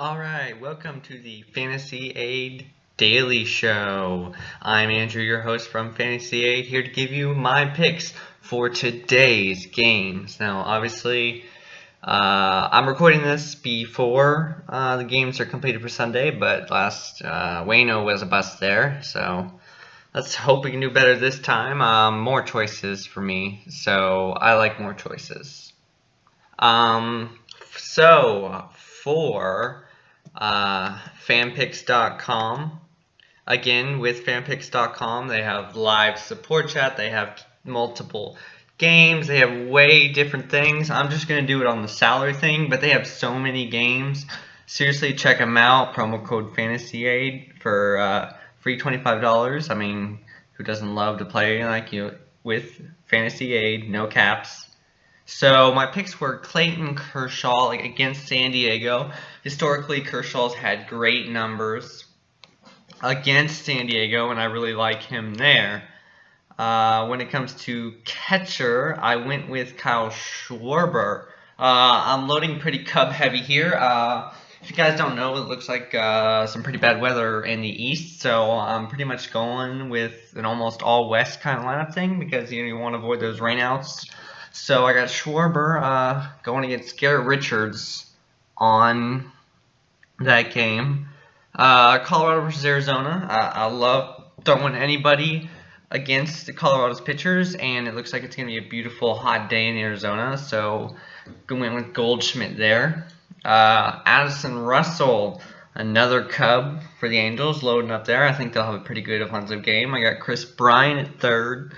Alright, welcome to the FantasyAid Daily Show. I'm Andrew, your host from FantasyAid, here to give you my picks for today's games. Now, obviously, I'm recording this before the games are completed for Sunday, but last Wayno was a bust there, so let's hope we can do better this time. More choices for me, so I like more choices. So for fanpicks.com, again with fanpicks.com, they have live support chat, they have multiple games, they have way different things. I'm just going to do it on the salary thing, but they have so many games. Seriously, check them out. Promo code FantasyAid for free $25. I mean, who doesn't love to play like you with FantasyAid, no caps. So my picks were Clayton Kershaw against San Diego. Historically, Kershaw's had great numbers against San Diego, and I really like him there. When it comes to catcher, I went with Kyle Schwarber. I'm loading pretty Cub heavy here. If you guys don't know, it looks like some pretty bad weather in the East, so I'm pretty much going with an almost all-West kind of lineup thing because you want to avoid those rainouts. So I got Schwarber going against Garrett Richards on that game. Colorado versus Arizona. I love throwing anybody against the Colorado's pitchers, and it looks like it's going to be a beautiful hot day in Arizona. So I went with Goldschmidt there. Addison Russell, another Cub for the Angels, loading up there. I think they'll have a pretty good offensive game. I got Chris Bryant at third.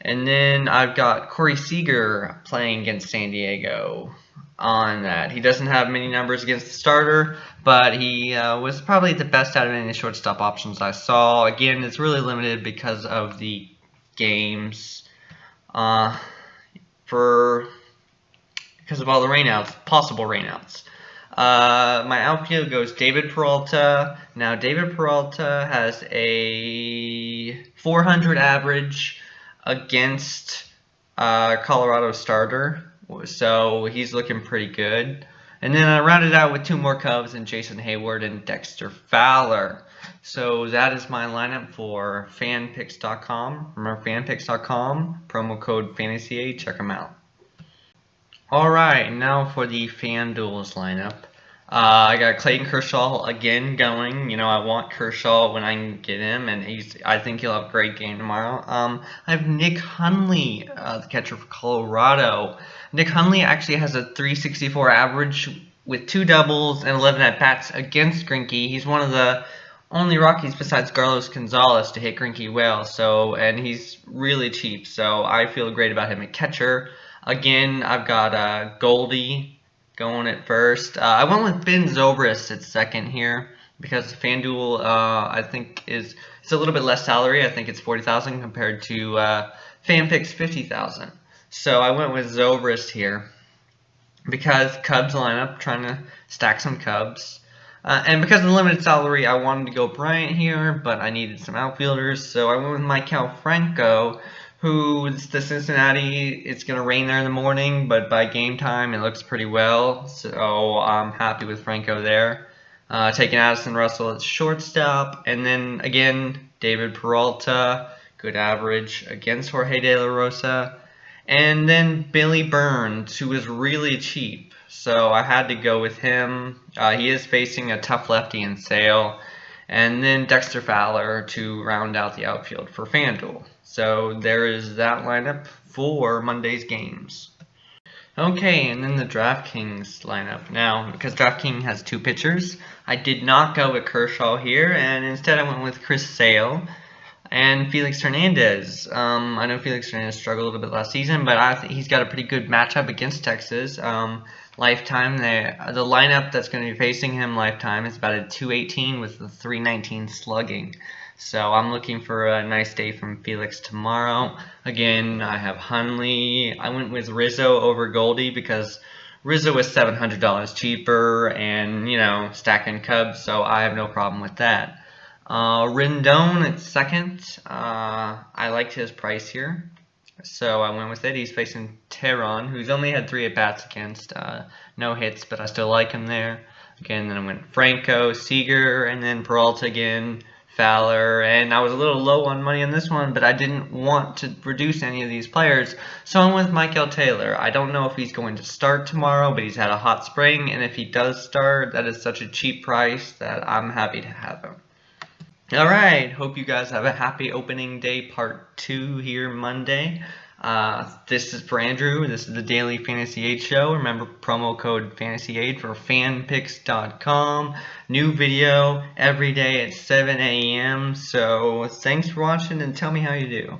And then I've got Corey Seager playing against San Diego on that. He doesn't have many numbers against the starter, but he was probably the best out of any shortstop options I saw. Again, it's really limited because of the games, because of all the rainouts, possible rainouts. My outfield goes David Peralta. Now, David Peralta has a 400 average against Colorado starter, so he's looking pretty good. And then I rounded out with two more Cubs and Jason Hayward and Dexter Fowler. So that is my lineup for fanpicks.com. Remember fanpicks.com, promo code FantasyAid, check them out. Alright, now for the FanDuel's lineup. I got Clayton Kershaw again going. You know, I want Kershaw when I can get him, and I think he'll have a great game tomorrow. I have Nick Hundley, the catcher for Colorado. Nick Hundley actually has a 364 average with 2 doubles and 11 at-bats against Greinke. He's one of the only Rockies besides Carlos Gonzalez to hit Greinke well, and he's really cheap, so I feel great about him at catcher. Again, I've got Goldie going at first. I went with Ben Zobrist at second here because FanDuel I think it's a little bit less salary. I think it's $40,000 compared to FanPicks $50,000. So I went with Zobrist here because Cubs lineup, trying to stack some Cubs. And because of the limited salary, I wanted to go Bryant here, but I needed some outfielders, so I went with Maikel Franco, who's the Cincinnati. It's going to rain there in the morning, but by game time, it looks pretty well, so I'm happy with Franco there. Taking Addison Russell at shortstop, and then, again, David Peralta, good average against Jorge De La Rosa. And then Billy Burns, who is really cheap, so I had to go with him. He is facing a tough lefty in Sale. And then Dexter Fowler to round out the outfield for FanDuel. So there is that lineup for Monday's games. Okay, and then the DraftKings lineup. Now, because DraftKings has 2 pitchers, I did not go with Kershaw here, and instead I went with Chris Sale and Felix Hernandez. I know Felix Hernandez struggled a little bit last season, but I think he's got a pretty good matchup against Texas. Lifetime, the lineup that's going to be facing him lifetime is about a 218 with a 319 slugging. So I'm looking for a nice day from Felix tomorrow. Again, I have Hundley. I went with Rizzo over Goldie because Rizzo was $700 cheaper and, you know, stacking Cubs, so I have no problem with that. Rendon at second. I liked his price here, so I went with it. He's facing Teheran, who's only had 3 at-bats against. No hits, but I still like him there. Again, then I went Franco, Seager, and then Peralta again, Fowler, and I was a little low on money on this one, but I didn't want to reduce any of these players, so I went with Michael Taylor. I don't know if he's going to start tomorrow, but he's had a hot spring, and if he does start, that is such a cheap price that I'm happy to have him. Alright, hope you guys have a happy opening day part 2 here Monday. This is for Andrew. This is the Daily Fantasy Aid Show. Remember, promo code FantasyAid for fanpicks.com. New video every day at 7 a.m. So thanks for watching and tell me how you do.